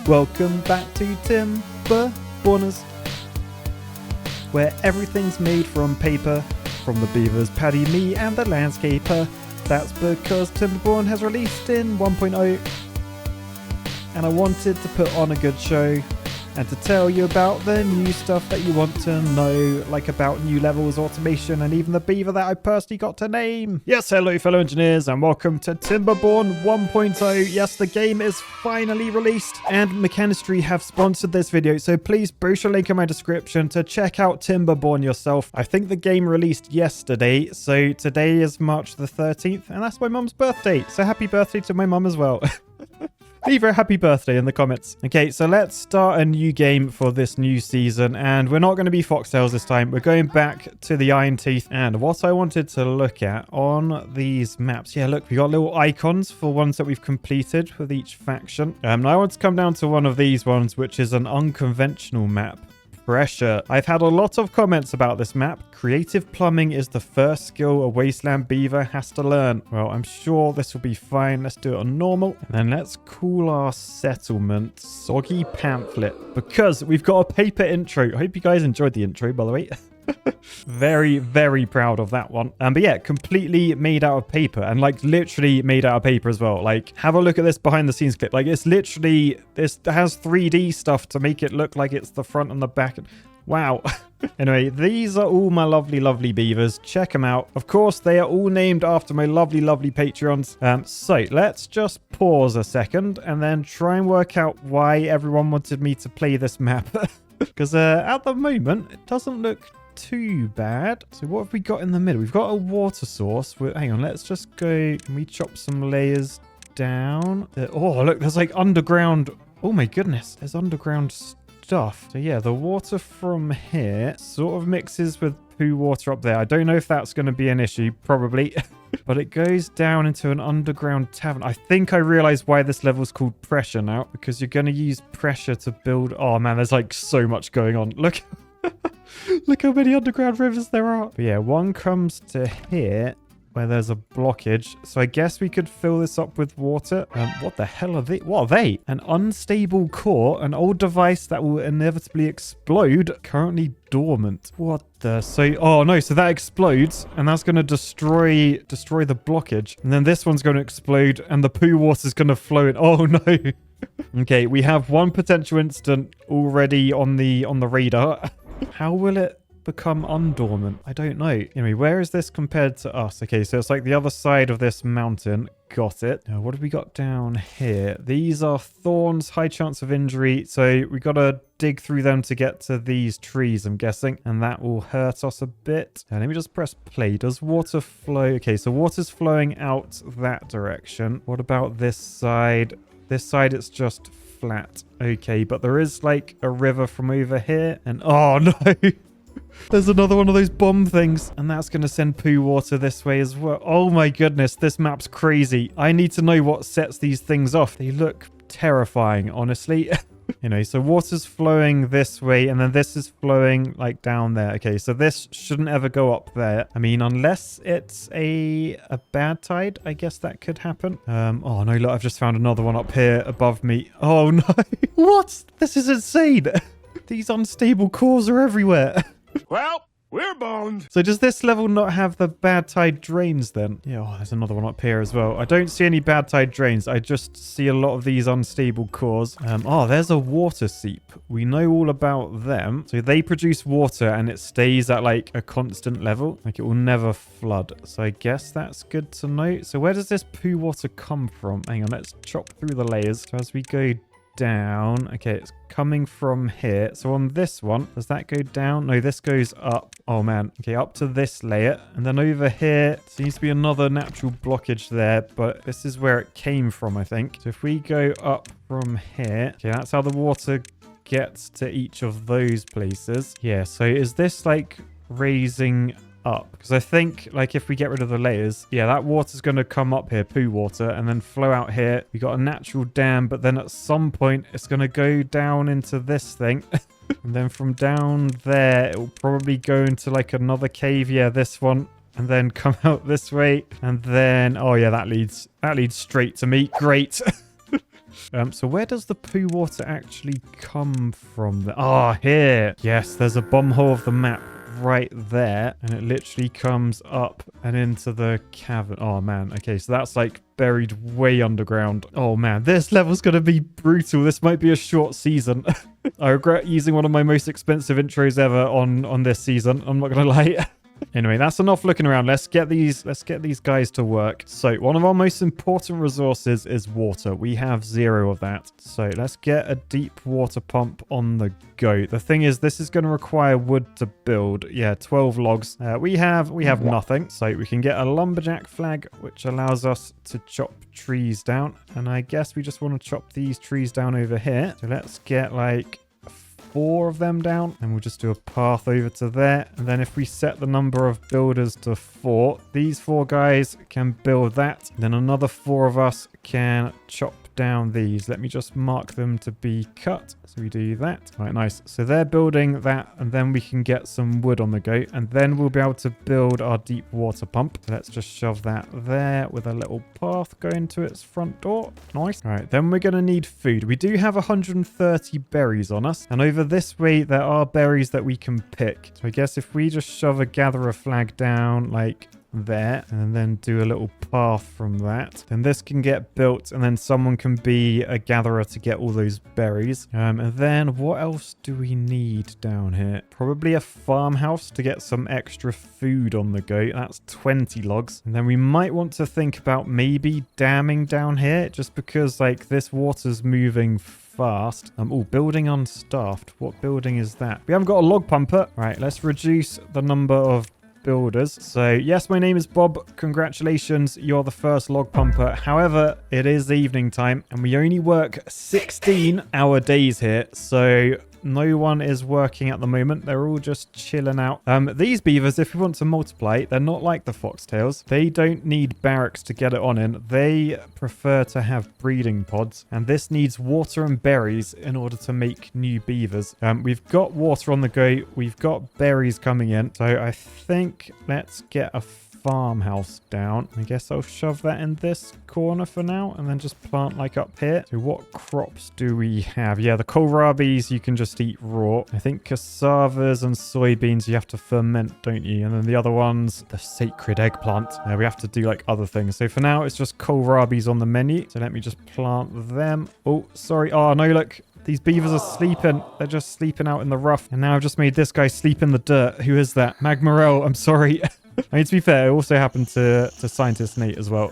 Welcome back to Timberborners, where everything's made from paper, from the beavers, Paddy, me, and the landscaper. That's because Timberborn has released in 1.0, and I wanted to put on a good show and to tell you about the new stuff that you want to know, like about new levels, automation, and even the beaver that I personally got to name. Yes, hello fellow engineers, and welcome to Timberborn 1.0. Yes, the game is finally released, and Mechanistry have sponsored this video, so please brush a link in my description to check out Timberborn yourself. I think the game released yesterday, so today is March the 13th, and that's my mum's birthday, so happy birthday to my mum as well. Leave her a happy birthday in the comments. Okay, so let's start a new game for this new season, and we're not going to be foxtails this time. We're going back to the Iron Teeth, and what I wanted to look at on these maps, yeah, look, we got little icons for ones that we've completed with each faction. Now I want to come down to one of these ones, which is an unconventional map. Pressure. I've had a lot of comments about this map. Creative plumbing is the first skill a wasteland beaver has to learn. Well, I'm sure this will be fine. Let's do it on normal. And then let's call our settlement Soggy Pamphlet, because we've got a paper intro. I hope you guys enjoyed the intro, by the way. Very, very proud of that one. But yeah, completely made out of paper, and like literally made out of paper as well. Like, have a look at this behind the scenes clip. Like, it's literally, this has 3D stuff to make it look like it's the front and the back. Wow. Anyway, these are all my lovely, lovely beavers. Check them out. Of course, they are all named after my lovely, lovely Patreons. So let's just pause a second and then try and work out why everyone wanted me to play this map. Because at the moment, it doesn't look too bad. So what have we got in the middle? We've got a water source. Hang on, let's just go. Can we chop some layers down? Oh, look, there's like underground. Oh my goodness, there's underground stuff. So yeah, the water from here sort of mixes with poo water up there. I don't know if that's going to be an issue, probably. But it goes down into an underground tavern. I think I realized why this level's called pressure now, because you're going to use pressure to build. Oh man, there's like so much going on. Look. Look how many underground rivers there are. But yeah, one comes to here where there's a blockage. So I guess we could fill this up with water. What the hell are they? What are they? An unstable core, an old device that will inevitably explode, currently dormant. What the? So, oh no, so that explodes and that's going to destroy the blockage. And then this one's going to explode and the poo water's going to flow in. Oh no. Okay, we have one potential incident already on the radar. How will it become undormant? I don't know. Anyway, where is this compared to us? Okay, so it's like the other side of this mountain. Got it. Now, what have we got down here? These are thorns, high chance of injury. So we got to dig through them to get to these trees, I'm guessing. And that will hurt us a bit. Now, let me just press play. Does water flow? Okay, so water's flowing out that direction. What about this side? This side, it's just flat. Okay, but there is like a river from over here. And oh no. There's another one of those bomb things, and that's going to send poo water this way as well. Oh my goodness, this map's crazy. I need to know what sets these things off. They look terrifying, honestly. You know, so water's flowing this way, and then this is flowing like down there. Okay, so this shouldn't ever go up there. I mean, unless it's a bad tide, I guess that could happen. Oh no, look, I've just found another one up here above me. Oh no. What? This is insane. These unstable cores are everywhere. Well, we're boned. So does this level not have the bad tide drains then? Yeah, oh, there's another one up here as well. I don't see any bad tide drains. I just see a lot of these unstable cores. Oh, there's a water seep. We know all about them. So they produce water and it stays at like a constant level. Like it will never flood. So I guess that's good to know. So where does this poo water come from? Hang on, let's chop through the layers. So as we go down, okay, it's coming from here. So on this one, does that go down? No, this goes up. Oh man. Okay, up to this layer, and then over here seems to be another natural blockage there, but this is where it came from, I think. So if we go up from here, okay, that's how the water gets to each of those places. Yeah, so is this like raising up? Because I think like if we get rid of the layers, yeah, that water's going to come up here, poo water, and then flow out here. We got a natural dam, but then at some point it's going to go down into this thing. And then from down there it will probably go into like another cave. Yeah, this one. And then come out this way. And then, oh yeah, that leads straight to me. Great. So where does the poo water actually come from? Here. Yes, there's a bomb hole of the map right there, and it literally comes up and into the cavern. Oh man, okay, so that's like buried way underground. Oh man, this level's gonna be brutal. This might be a short season. I regret using one of my most expensive intros ever on this season, I'm not gonna lie. Anyway, that's enough looking around. Let's get these guys to work. So one of our most important resources is water. We have 0 of that. So let's get a deep water pump on the go. The thing is, this is going to require wood to build. Yeah, 12 logs. We have nothing. So we can get a lumberjack flag, which allows us to chop trees down. And I guess we just want to chop these trees down over here. So let's get like 4 of them down, and we'll just do a path over to there. And then if we set the number of builders to 4, these 4 guys can build that. Then another 4 of us can chop down these. Let me just mark them to be cut. So we do that. All right, nice. So they're building that, and then we can get some wood on the go, and then we'll be able to build our deep water pump. So let's just shove that there with a little path going to its front door. Nice. All right, then we're going to need food. We do have 130 berries on us, and over this way there are berries that we can pick. So I guess if we just shove a gatherer flag down like there, and then do a little path from that, then this can get built, and then someone can be a gatherer to get all those berries. And then what else do we need down here? Probably a farmhouse to get some extra food on the go. That's 20 logs. And then we might want to think about maybe damming down here, just because like this water's moving fast. Building unstaffed. What building is that? We haven't got a log pumper. Right, let's reduce the number of builders. So yes, my name is Bob. Congratulations, you're the first log pumper. However, it is evening time and we only work 16-hour days here. So no one is working at the moment. They're all just chilling out. These beavers, if you want to multiply, they're not like the foxtails. They don't need barracks to get it on in. They prefer to have breeding pods. And this needs water and berries in order to make new beavers. We've got water on the go. We've got berries coming in. So I think let's get a farmhouse down. I guess I'll shove that in this corner for now and then just plant like up here. So what crops do we have? Yeah, the kohlrabis you can just eat raw. I think cassavas and soybeans you have to ferment, don't you? And then the other ones, the sacred eggplant, we have to do like other things. So for now it's just kohlrabis on the menu. So let me just plant them. Oh, sorry. Oh no, look. These beavers are sleeping. They're just sleeping out in the rough. And now I've just made this guy sleep in the dirt. Who is that? Magmarel. I'm sorry. I mean, to be fair, it also happened to Scientist Nate as well.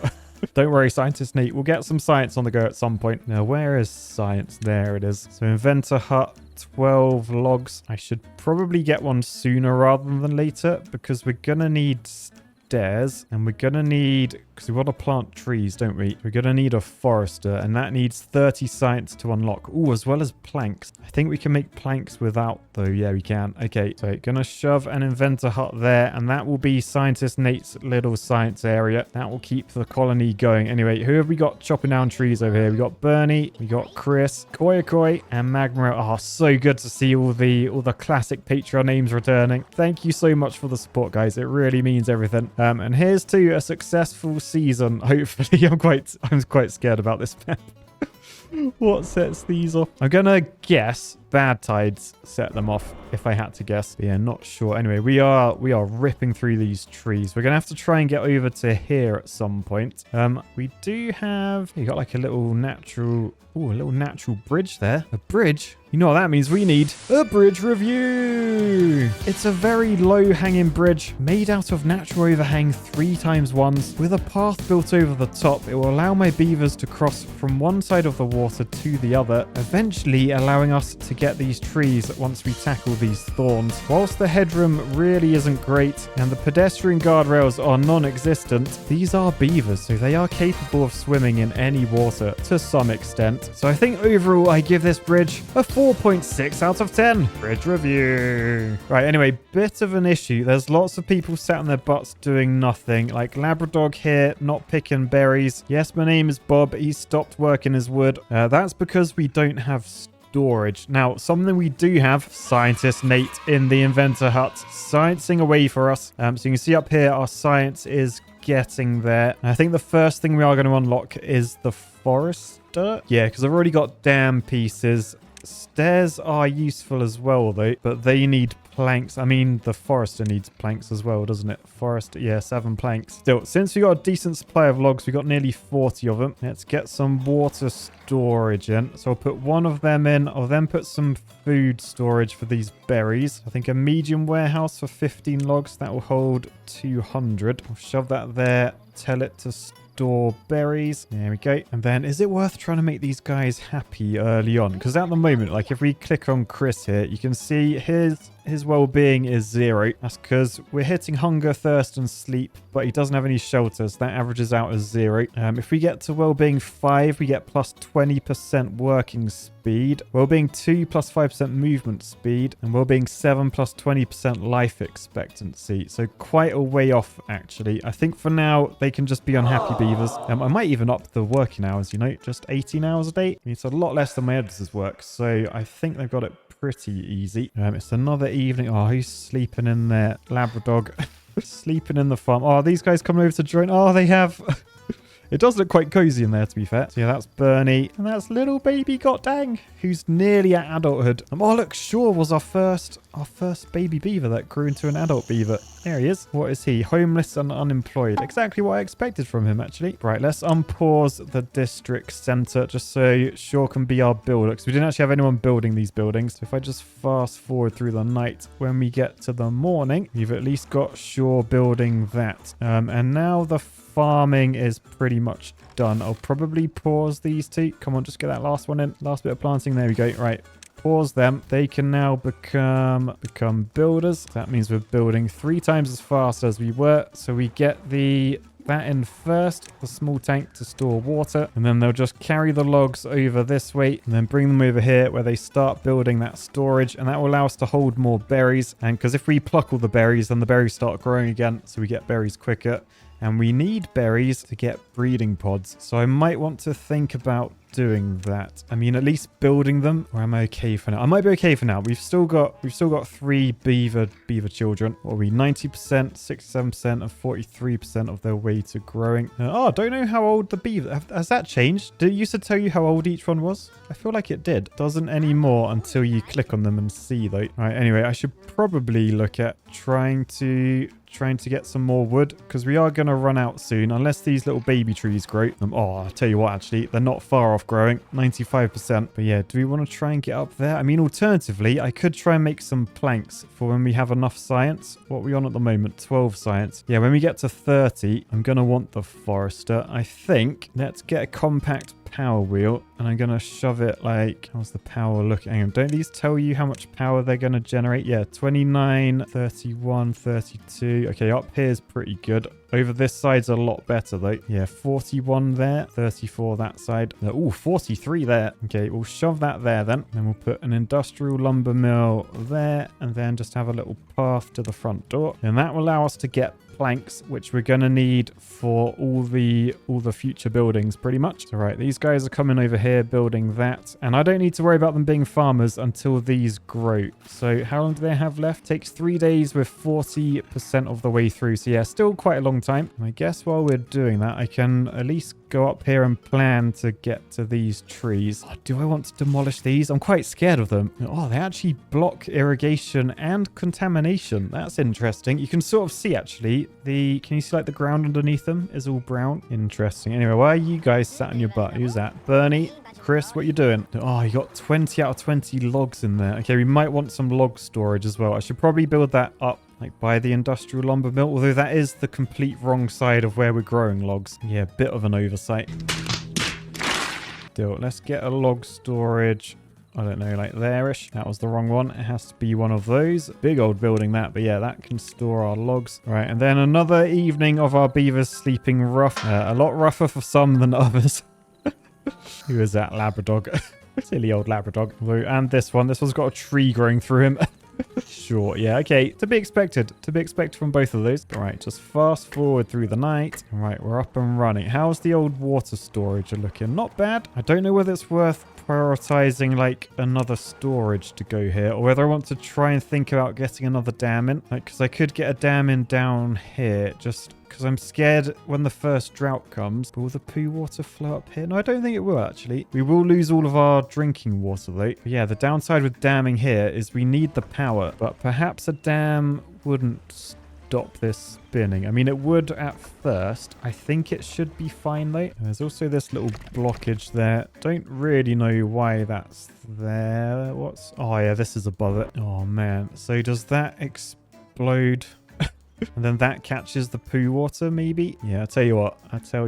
Don't worry, Scientist Nate. We'll get some science on the go at some point. Now, where is science? There it is. So inventor hut, 12 logs. I should probably get one sooner rather than later because we're going to need stairs and we're going to need, because we want to plant trees, don't we? We're going to need a forester and that needs 30 science to unlock. Oh, as well as planks. I think we can make planks without though. Yeah, we can. Okay, so gonna shove an inventor hut there and that will be Scientist Nate's little science area. That will keep the colony going. Anyway, who have we got chopping down trees over here? We got Bernie, we got Chris, Koyakoi, and Magma. Oh, so good to see all the classic Patreon names returning. Thank you so much for the support, guys. It really means everything. And here's to a successful season. Hopefully, I'm quite scared about this map. What sets these off? I'm gonna guess bad tides set them off if I had to guess. But yeah, not sure. Anyway, we are ripping through these trees. We're gonna have to try and get over to here at some point. We do have, you got like a little natural bridge there. A bridge? You know what that means? We need a bridge review. It's a very low-hanging bridge made out of natural overhang 3x1s with a path built over the top. It will allow my beavers to cross from one side of the water to the other, eventually allowing us to get these trees once we tackle these thorns. Whilst the headroom really isn't great and the pedestrian guardrails are non-existent, these are beavers, so they are capable of swimming in any water to some extent. So I think overall I give this bridge a 4.6 out of 10. Bridge review. Right, anyway, bit of an issue. There's lots of people sat on their butts doing nothing. Like Labradog here, not picking berries. Yes, my name is Bob. He stopped working his wood. That's because we don't have storage. Now, something we do have, scientist Nate in the inventor hut, sciencing away for us. So you can see up here, our science is getting there. I think the first thing we are going to unlock is the forester. Yeah, because I've already got dam pieces. Stairs are useful as well, though, but they need planks. I mean, the forester needs planks as well, doesn't it? Forester, yeah, 7 planks. Still, since we got a decent supply of logs, we got nearly 40 of them. Let's get some water storage in. So I'll put one of them in. I'll then put some food storage for these berries. I think a medium warehouse for 15 logs. That will hold 200. I'll shove that there. Tell it to store berries. There we go. And then is it worth trying to make these guys happy early on? Because at the moment, like if we click on Chris here, you can see his well-being is 0. That's because we're hitting hunger, thirst, and sleep, but he doesn't have any shelters. That averages out as 0. If we get to well-being 5, we get plus 20% working speed. Well-being 2 plus 5% movement speed, and well-being 7 plus 20% life expectancy. So quite a way off, actually. I think for now, they can just be unhappy beavers. I might even up the working hours, you know, just 18 hours a day. It's a lot less than my editor's work, so I think they've got it pretty easy. It's another evening. Oh, who's sleeping in there? Labrador sleeping in the farm. Oh, these guys coming over to join. Oh, they have... It does look quite cozy in there, to be fair. So yeah, that's Bernie. And that's little baby Gotdang, who's nearly at adulthood. Oh, look, Shaw was our first baby beaver that grew into an adult beaver. There he is. What is he? Homeless and unemployed. Exactly what I expected from him, actually. Right, let's unpause the district center just so Shaw can be our builder, because we didn't actually have anyone building these buildings. So if I just fast forward through the night, when we get to the morning, we've at least got Shaw building that. And now the farming is pretty much done. I'll probably pause these two. Come on, just get that last one in. Last bit of planting. There we go. Right. Pause them. They can now become builders. That means we're building 3 times as fast as we were. So we get that in first, the small tank to store water, and then they'll just carry the logs over this way and then bring them over here where they start building that storage, and that will allow us to hold more berries. And because if we pluck all the berries, then the berries start growing again, so we get berries quicker. And we need berries to get breeding pods. So I might want to think about doing that. I mean, at least building them, or am I okay for now? I might be okay for now. We've still got 3 beaver children. What are we? 90%, 67%, and 43% of their way to growing. Oh, don't know how old the beaver... Has that changed? Did it used to tell you how old each one was? I feel like it did. Doesn't anymore until you click on them and see, though. All right, anyway, I should probably look at trying to get some more wood, because we are going to run out soon unless these little baby trees grow. Oh, I'll tell you what, actually, they're not far off growing, 95%. But yeah, do we want to try and get up there? I mean, alternatively, I could try and make some planks for when we have enough science. What are we on at the moment? 12 science. Yeah, when we get to 30, I'm going to want the forester. I think let's get a compact power wheel, and I'm going to shove it like... How's the power looking? Hang on, don't these tell you how much power they're going to generate? Yeah, 29, 31, 32. Okay, up here is pretty good. Over this side's a lot better, though. Yeah, 41 there, 34 that side. Oh, 43 there. Okay, we'll shove that there then. Then we'll put an industrial lumber mill there, and then just have a little path to the front door. And that will allow us to get planks, which we're going to need for all the future buildings, pretty much. So, right, these guys are coming over here building that, and I don't need to worry about them being farmers until these grow. So how long do they have left? Takes 3 days with 40% of the way through. So yeah, still quite a long time. And I guess while we're doing that, I can at least go up here and plan to get to these trees. Oh, do I want to demolish these? I'm quite scared of them. Oh, they actually block irrigation and contamination. That's interesting. You can sort of see, actually, can you see like the ground underneath them is all brown? Interesting. Anyway, why are you guys sat on your butt? Who's that? Bernie? Chris, what you doing? Oh, you got 20 out of 20 logs in there. Okay, we might want some log storage as well. I should probably build that up like by the industrial lumber mill, although that is the complete wrong side of where we're growing logs. Yeah, bit of an oversight. Still, let's get a log storage. I don't know, like there-ish. That was the wrong one. It has to be one of those. Big old building that, but yeah, that can store our logs. Right, and then another evening of our beavers sleeping rough. A lot rougher for some than others. Who is that? Labrador. Silly old Labrador. And this one's got a tree growing through him. Sure, yeah, okay. To be expected. To be expected from both of those. All right, just fast forward through the night. All right, we're up and running. How's the old water storage looking? Not bad. I don't know whether it's worth prioritizing like another storage to go here, or whether I want to try and think about getting another dam in. Like, because I could get a dam in down here, just because I'm scared when the first drought comes. Will the poo water flow up here? No, I don't think it will, actually. We will lose all of our drinking water, though. But yeah, the downside with damming here is we need the power, but perhaps a dam wouldn't stop this spinning. I mean, it would at first. I think it should be fine, though. There's also this little blockage there. Don't really know why that's there. What's... Oh, yeah, this is above it. Oh, man. So does that explode? And then that catches the poo water, maybe? Yeah, I'll tell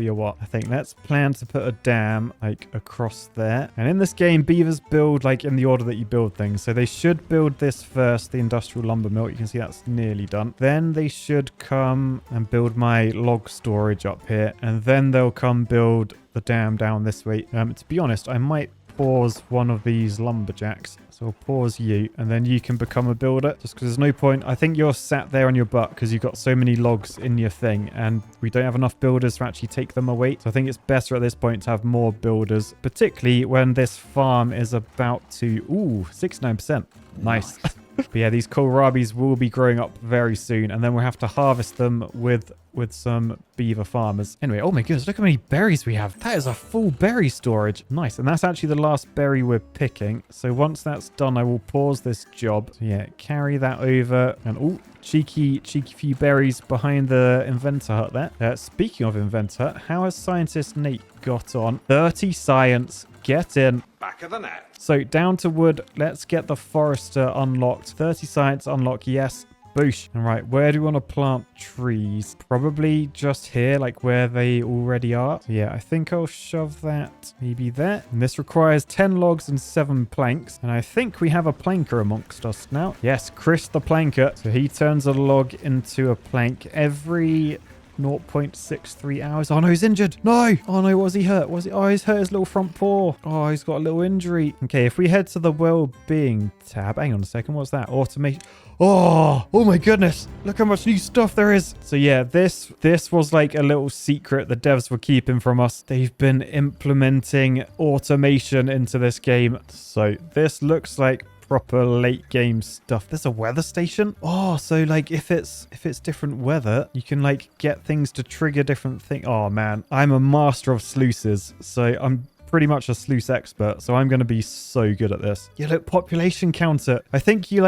you what. I think let's plan to put a dam, like, across there. And in this game, beavers build, like, in the order that you build things. So they should build this first, the industrial lumber mill. You can see that's nearly done. Then they should come and build my log storage up here. And then they'll come build the dam down this way. To be honest, I might pause one of these lumberjacks. So I'll pause you, and then you can become a builder, just because there's no point. I think you're sat there on your butt because you've got so many logs in your thing, and we don't have enough builders to actually take them away. So I think it's better at this point to have more builders, particularly when this farm is about to... Ooh, 69%. Nice. But yeah, these kohlrabis will be growing up very soon, and then we'll have to harvest them with some beaver farmers. Anyway, oh my goodness, look how many berries we have. That is a full berry storage. Nice. And that's actually the last berry we're picking. So once that's done, I will pause this job. So yeah, carry that over. And oh, cheeky few berries behind the inventor hut there. Speaking of inventor hut, how has scientist Nate got on? 30 science. Get in. Back of the net. So down to wood. Let's get the forester unlocked. 30 science unlock. Yes. Boosh. All right, where do we want to plant trees? Probably just here, like where they already are. So yeah, I think I'll shove that maybe there. And this requires 10 logs and 7 planks. And I think we have a planker amongst us now. Yes, Chris the planker. So he turns a log into a plank every 0.63 hours. Oh no, he's injured. No. Oh no, was he hurt? Oh, he's hurt his little front paw. Oh, he's got a little injury. Okay, if we head to the well-being tab. Hang on a second. What's that? Automation. Oh my goodness. Look how much new stuff there is. So yeah, this was like a little secret the devs were keeping from us. They've been implementing automation into this game. So this looks like proper late game stuff. There's a weather station. Oh, so like if it's different weather, you can like get things to trigger different things. Oh man, I'm a master of sluices. So I'm pretty much a sluice expert, so I'm going to be so good at this. Yeah, look, population counter. I think do you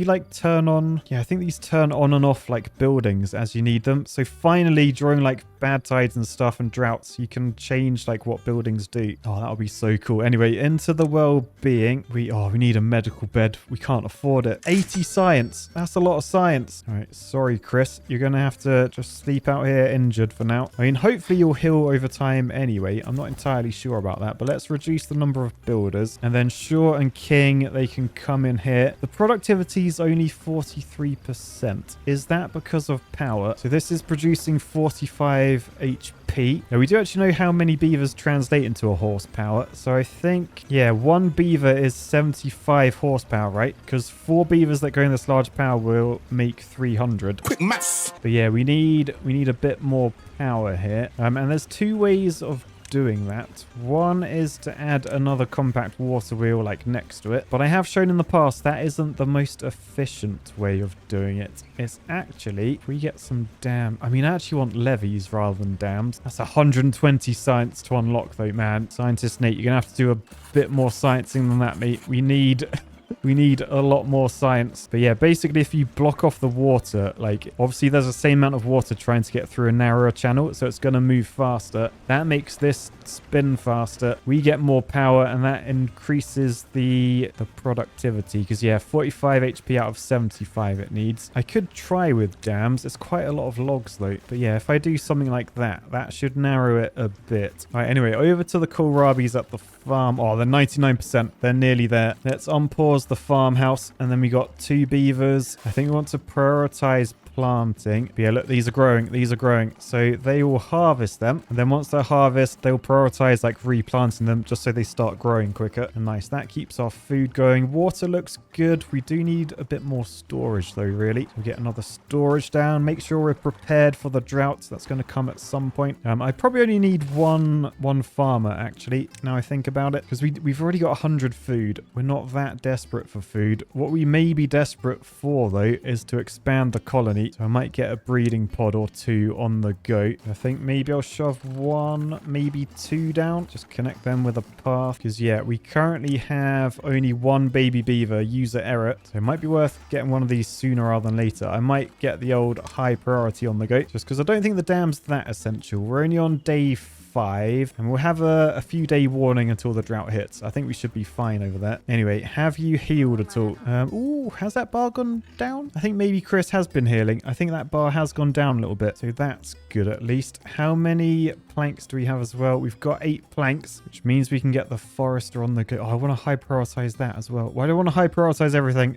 like turn on? Yeah, I think these turn on and off like buildings as you need them. So finally, during like bad tides and stuff and droughts, you can change like what buildings do. Oh, that'll be so cool. Anyway, into the well-being. We need a medical bed. We can't afford it. 80 science. That's a lot of science. All right, sorry, Chris. You're going to have to just sleep out here injured for now. I mean, hopefully you'll heal over time anyway. I'm not entirely sure about that, but let's reduce the number of builders. And then Shaw and King, they can come in here. The productivity is only 43%. Is that because of power? So this is producing 45 HP. Now we do actually know how many beavers translate into a horsepower. So I think, yeah, one beaver is 75 horsepower, right? Because 4 beavers that go in this large power will make 300. Quick maths. But yeah, we need a bit more power here. And there's 2 ways of doing that. One is to add another compact water wheel like next to it, but I have shown in the past that isn't the most efficient way of doing it. It's actually, if we get some dam, I mean, I actually want levees rather than dams. That's 120 science to unlock though, man. Scientist Nate, you're gonna have to do a bit more sciencing than that, mate. We need a lot more science. But yeah, basically if you block off the water, like obviously there's the same amount of water trying to get through a narrower channel, so it's going to move faster. That makes this spin faster. We get more power and that increases the productivity, because yeah, 45 HP out of 75 it needs. I could try with dams. It's quite a lot of logs though. But yeah, if I do something like that, that should narrow it a bit. All right, anyway, over to the kohlrabis at the farm. Oh, they're 99%. They're nearly there. Let's unpause the farmhouse, and then we got 2 beavers. I think we want to prioritize planting. But yeah, look, these are growing. These are growing. So they will harvest them. And then once they're harvested, they'll prioritize like replanting them just so they start growing quicker. And nice. That keeps our food going. Water looks good. We do need a bit more storage though, really. We'll get another storage down. Make sure we're prepared for the drought. That's going to come at some point. I probably only need one farmer, actually, now I think about it. Because we've already got 100 food. We're not that desperate for food. What we may be desperate for, though, is to expand the colony. So I might get a breeding pod or two on the go. I think maybe I'll shove 1, maybe 2 down. Just connect them with a path. Because, yeah, we currently have only 1 baby beaver, user error. So it might be worth getting one of these sooner rather than later. I might get the old high priority on the go. Just because I don't think the dam's that essential. We're only on day 5 and we'll have a few day warning until the drought hits. I think we should be fine over there. Anyway, have you healed at all? Ooh, has that bar gone down? I think maybe Chris has been healing. I think that bar has gone down a little bit. So that's good at least. How many planks do we have as well? We've got 8 planks, which means we can get the forester on the go. Oh, I want to high prioritize that as well. Why do I want to high prioritize everything?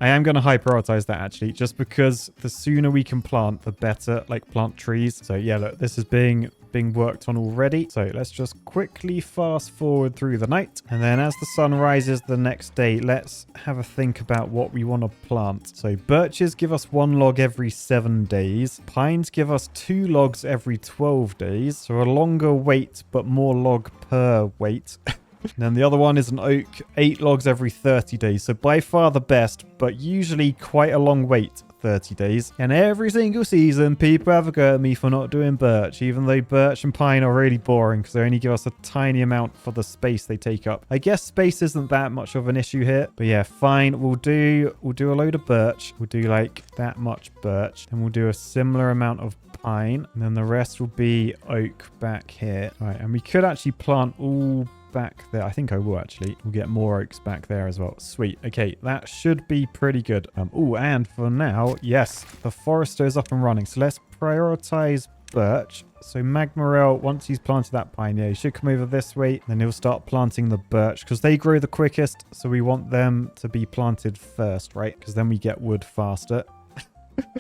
I am going to high prioritize that actually, just because the sooner we can plant, the better, like plant trees. So yeah, look, this is being worked on already. So let's just quickly fast forward through the night. And then as the sun rises the next day, let's have a think about what we want to plant. So birches give us 1 log every 7 days. Pines give us 2 logs every 12 days. So a longer wait, but more log per wait. And then the other one is an oak, 8 logs every 30 days. So by far the best, but usually quite a long wait, 30 days. And every single season, people have a go at me for not doing birch, even though birch and pine are really boring because they only give us a tiny amount for the space they take up. I guess space isn't that much of an issue here, but yeah, fine. We'll do a load of birch. We'll do like that much birch, and we'll do a similar amount of pine, and then the rest will be oak back here. All right, and we could actually plant all back there. I think I will actually. We'll get more oaks back there as well. Sweet. Okay, that should be pretty good. Oh, and for now, yes, the forester is up and running. So let's prioritize birch. So Magmarel, once he's planted that pine, yeah, he should come over this way. Then he'll start planting the birch because they grow the quickest. So we want them to be planted first, right? Because then we get wood faster.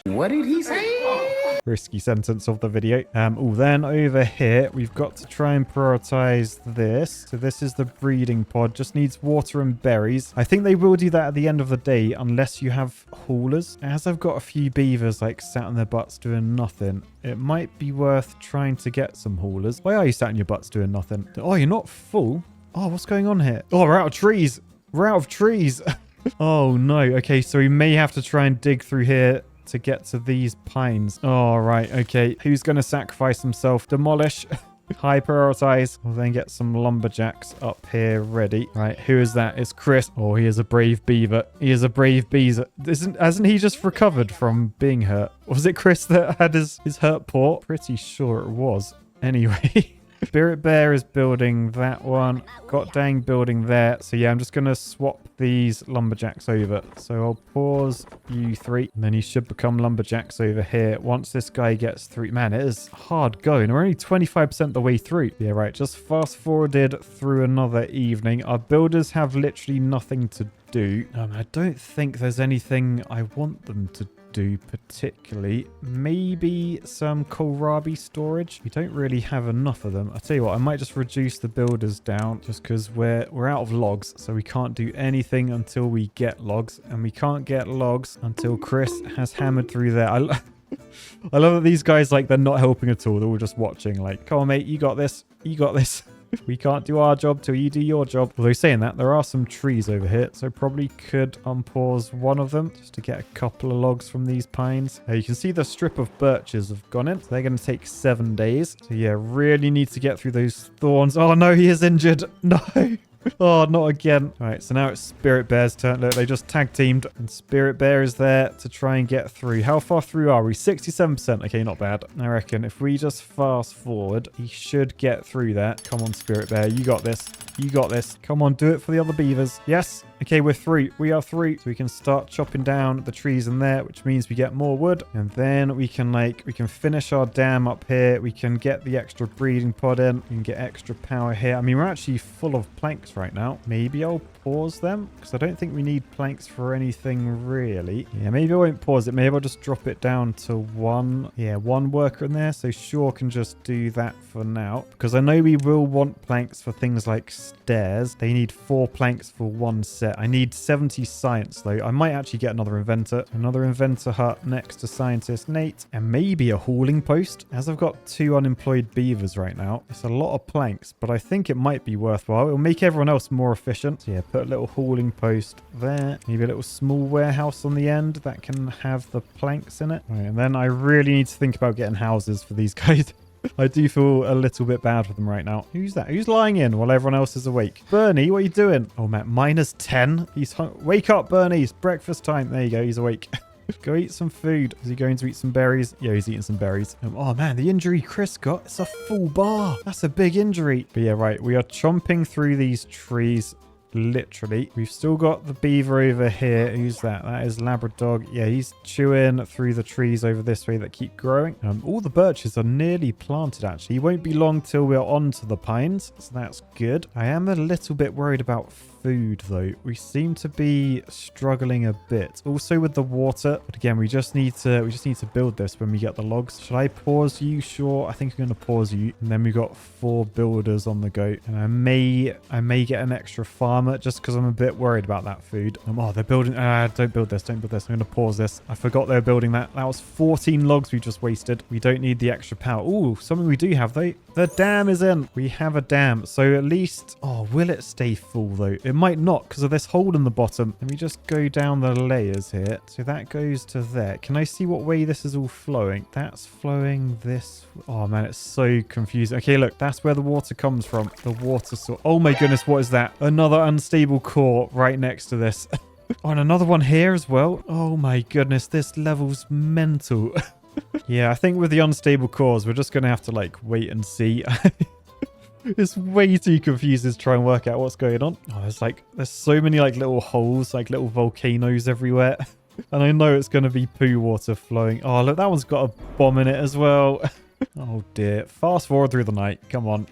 What did he say? Risky sentence of the video. Oh, then over here, we've got to try and prioritize this. So this is the breeding pod. Just needs water and berries. I think they will do that at the end of the day unless you have haulers. As I've got a few beavers like sat on their butts doing nothing, it might be worth trying to get some haulers. Why are you sat on your butts doing nothing? Oh, you're not full? Oh, what's going on here? Oh, we're out of trees. We're out of trees. Oh, no. Okay, so we may have to try and dig through here to get to these pines. All right, okay. Who's going to sacrifice himself? Demolish. High prioritize. We'll then get some lumberjacks up here ready. Right, who is that? It's Chris. Oh, he is a brave beaver. He is a brave beaver. Hasn't he just recovered from being hurt? Was it Chris that had his hurt paw? Pretty sure it was. Anyway. Spirit Bear is building that one. Got dang building there. So yeah, I'm just going to swap these lumberjacks over. So I'll pause you 3. And then you should become lumberjacks over here. Once this guy gets through. Man, it is hard going. We're only 25% the way through. Yeah, right. Just fast forwarded through another evening. Our builders have literally nothing to do. I don't think there's anything I want them to do particularly. Maybe some kohlrabi storage. We don't really have enough of them. I'll tell you what, I might just reduce the builders down just because we're out of logs, so we can't do anything until we get logs, and we can't get logs until Chris has hammered through there. I love that these guys, like, they're not helping at all. They're all just watching, like, come on mate, you got this, you got this. We can't do our job till you do your job. Although saying that, there are some trees over here, so probably could unpause one of them just to get a couple of logs from these pines. You can see the strip of birches have gone in. So they're going to take 7 days. So yeah, really need to get through those thorns. Oh no, he is injured. No. Oh, not again. All right, so now it's Spirit Bear's turn. Look, they just tag teamed, and Spirit Bear is there to try and get through. How far through are we? 67%. Okay, not bad. I reckon if we just fast forward, he should get through that. Come on, Spirit Bear. You got this. You got this. Come on, do it for the other beavers. Yes. Okay, we're through. We are through. So we can start chopping down the trees in there, which means we get more wood. And then we can finish our dam up here. We can get the extra breeding pod in. We can get extra power here. I mean, we're actually full of planks right now. Maybe I'll pause them because I don't think we need planks for anything really. Yeah, maybe I won't pause it. Maybe I'll just drop it down to one. Yeah, one worker in there. So Shaw can just do that for now because I know we will want planks for things like stairs. They need 4 planks for one set. I need 70 science though. I might actually get another inventor. Another inventor hut next to scientist Nate. And maybe a hauling post. As I've got 2 unemployed beavers right now. It's a lot of planks, but I think it might be worthwhile. It'll make everyone else more efficient. So yeah, put a little hauling post there. Maybe a little small warehouse on the end that can have the planks in it. Right, and then I really need to think about getting houses for these guys. I do feel a little bit bad for them right now. Who's that? Who's lying in while everyone else is awake? Bernie, what are you doing? Oh, man, -10. He's wake up, Bernie. It's breakfast time. There you go. He's awake. Go eat some food. Is he going to eat some berries? Yeah, he's eating some berries. Oh, man, the injury Chris got. It's a full bar. That's a big injury. But yeah, right. We are chomping through these trees. Literally. We've still got the beaver over here. Who's that? That is Labrador. Yeah, he's chewing through the trees over this way that keep growing. All the birches are nearly planted, actually. It won't be long till we're onto the pines, so that's good. I am a little bit worried about food, though. We seem to be struggling a bit. Also with the water. But again, we just need to build this when we get the logs. Should I pause you? Sure. I think I'm going to pause you. And then we got 4 builders on the go. And I may get an extra farmer just because I'm a bit worried about that food. Oh, they're building. Don't build this. Don't build this. I'm going to pause this. I forgot they were building that. That was 14 logs we just wasted. We don't need the extra power. Oh, something we do have, though. The dam is in. We have a dam. So at least... Oh, will it stay full, though? It might not because of this hole in the bottom. Let me just go down the layers here. So that goes to there. Can I see what way this is all flowing? That's flowing this... Oh, man, it's so confusing. Okay, look. That's where the water comes from. The water source. Oh, my goodness. What is that? Another unstable core right next to this. Oh, and another one here as well. Oh, my goodness. This level's mental. Yeah, I think with the unstable cores, we're just going to have to, like, wait and see. It's way too confusing to try and work out what's going on. Oh, there's so many, like, little holes, like, little volcanoes everywhere. And I know it's going to be poo water flowing. Oh, look, that one's got a bomb in it as well. Oh, dear. Fast forward through the night. Come on.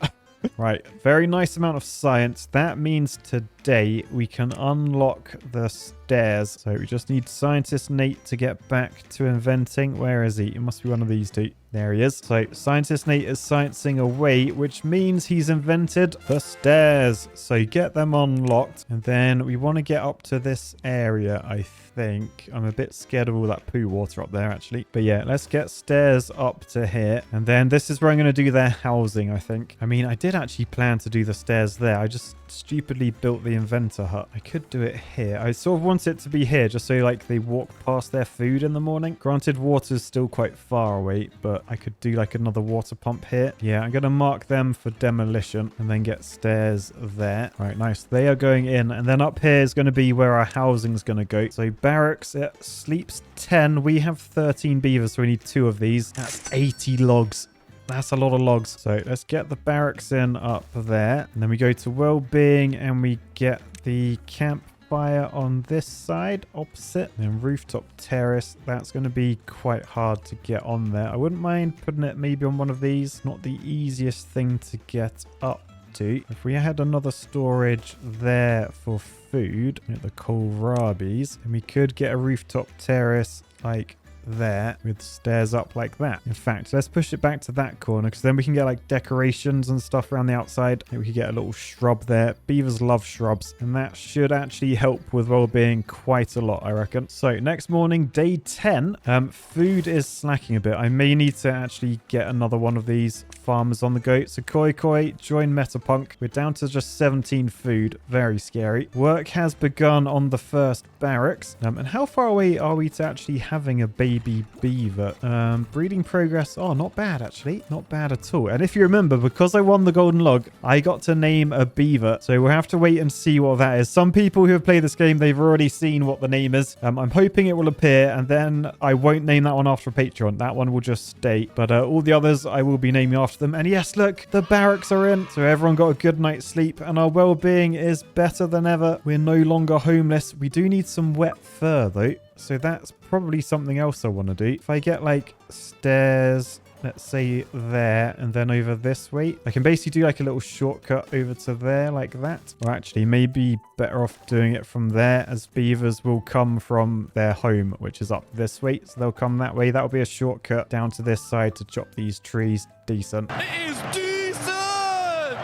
Right, very nice amount of science. That means today we can unlock the stairs. So we just need scientist Nate to get back to inventing. Where is he? It must be one of these 2. There he is. So scientist Nate is sciencing away, which means he's invented the stairs. So get them unlocked. And then we want to get up to this area, I think. I'm a bit scared of all that poo water up there, actually. But yeah, let's get stairs up to here. And then this is where I'm going to do their housing, I think. I mean, I did actually plan to do the stairs there. I just stupidly built the inventor hut. I could do it here. I sort of want it to be here just so, like, they walk past their food in the morning. Granted, water's still quite far away, but I could do, like, another water pump here. Yeah, I'm going to mark them for demolition and then get stairs there. All right, nice. They are going in. And then up here is going to be where our housing is going to go. So barracks, it sleeps 10. We have 13 beavers, so we need 2 of these. That's 80 logs. That's a lot of logs. So let's get the barracks in up there. And then we go to well-being and we get the campfire on this side opposite. And then rooftop terrace. That's going to be quite hard to get on there. I wouldn't mind putting it maybe on one of these. Not the easiest thing to get up to. If we had another storage there for food at the kohlrabies, and we could get a rooftop terrace like there with stairs up like that. In fact, let's push it back to that corner because then we can get like decorations and stuff around the outside. Maybe we could get a little shrub there. Beavers love shrubs, and that should actually help with well-being quite a lot, I reckon. So next morning, day 10. Food is slacking a bit. I may need to actually get another one of these farmers on the go. So Koi, join Metapunk. We're down to just 17 food. Very scary. Work has begun on the first barracks. And how far away are we to actually having a baby baby beaver. Breeding progress. Oh, not bad, actually. Not bad at all. And if you remember, because I won the golden log, I got to name a beaver. So we'll have to wait and see what that is. Some people who have played this game, they've already seen what the name is. I'm hoping it will appear, and then I won't name that one after Patreon. That one will just stay. But all the others, I will be naming after them. And yes, look, the barracks are in. So everyone got a good night's sleep, and our well-being is better than ever. We're no longer homeless. We do need some wet fur, though. So that's probably something else I want to do. If I get like stairs, let's say there, and then over this way, I can basically do like a little shortcut over to there like that. Or actually, maybe better off doing it from there, as beavers will come from their home, which is up this way. So they'll come that way. That'll be a shortcut down to this side to chop these trees. Decent. It is decent!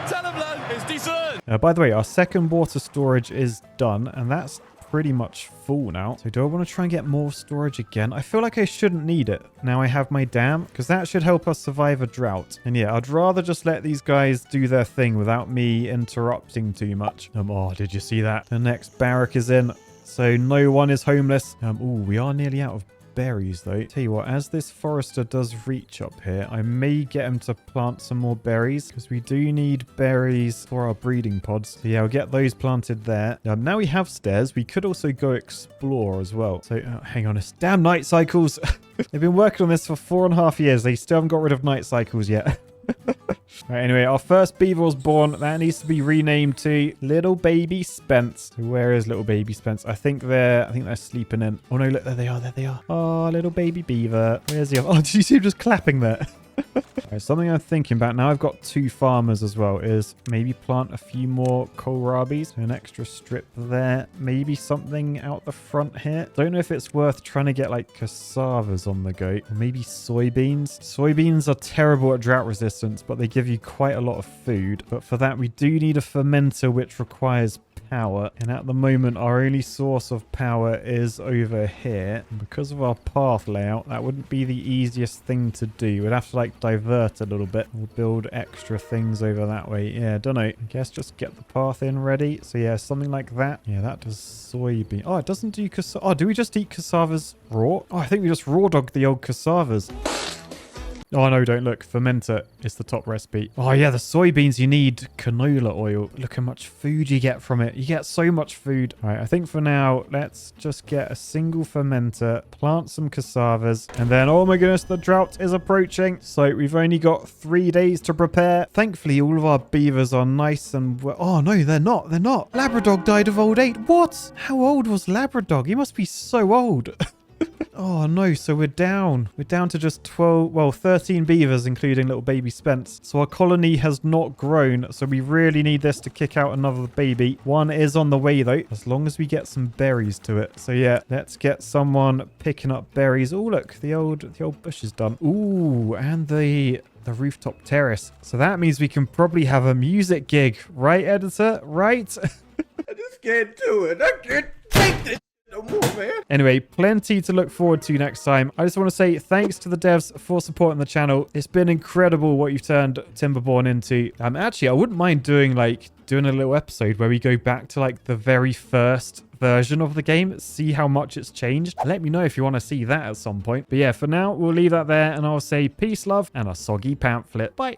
Tell them, lad, it's decent! By the way, our second water storage is done, and that's pretty much full now. So do I want to try and get more storage again? I feel like I shouldn't need it. Now I have my dam, because that should help us survive a drought. And yeah, I'd rather just let these guys do their thing without me interrupting too much. Oh, did you see that? The next barrack is in, so no one is homeless. Oh, we are nearly out of berries though. Tell you what, as this forester does reach up here, I may get him to plant some more berries, because we do need berries for our breeding pods. So yeah, I'll get those planted there. Now we have stairs, we could also go explore as well. So hang on, it's damn night cycles. They've been working on this for 4.5 years. They still haven't got rid of night cycles yet. Right, anyway, our first beaver was born. That needs to be renamed to Little Baby Spence. So where is Little Baby Spence? I think they're sleeping in. Oh no, look, there they are, there they are. Oh, little baby beaver. Where's he? Oh, did you see him just clapping there? Right, something I'm thinking about now, I've got 2 farmers as well, is maybe plant a few more kohlrabis. An extra strip there. Maybe something out the front here. Don't know if it's worth trying to get like cassavas on the go. Or maybe soybeans. Soybeans are terrible at drought resistance, but they give you quite a lot of food. But for that, we do need a fermenter, which requires power, and at the moment our only source of power is over here, and because of our path layout, that wouldn't be the easiest thing to do. We'd have to like divert a little bit. We'll build extra things over that way. Yeah, don't know. I guess just get the path in ready. So yeah, something like that. Yeah, that does soybean. Oh, it doesn't do cassava. Oh, do we just eat cassavas raw? Oh, I think we just raw dogged the old cassavas. Oh, no, don't look. Fermenter is the top recipe. Oh, yeah, the soybeans, you need canola oil. Look how much food you get from it. You get so much food. All right, I think for now, let's just get a single fermenter, plant some cassavas, and then, oh my goodness, the drought is approaching. So we've only got 3 days to prepare. Thankfully, all of our beavers are nice and... Oh, no, they're not. They're not. Labradog died of old age. What? How old was Labradog? He must be so old. Oh no, so we're down to just 13 beavers, including little baby Spence. So our colony has not grown, so we really need this to kick out another baby. One is on the way though, as long as we get some berries to it. So yeah, let's get someone picking up berries. Oh look, the old bush is done. Ooh, and the rooftop terrace. So that means we can probably have a music gig, right, editor? Right? I just can't do it. I can't take this no more, man. Anyway, plenty to look forward to next time. I just want to say thanks to the devs for supporting the channel. It's been incredible what you've turned Timberborn into. Actually, I wouldn't mind doing a little episode where we go back to like the very first version of the game, see how much it's changed. Let me know if you want to see that at some point. But yeah, for now, we'll leave that there, and I'll say peace, love, and a soggy pamphlet. Bye.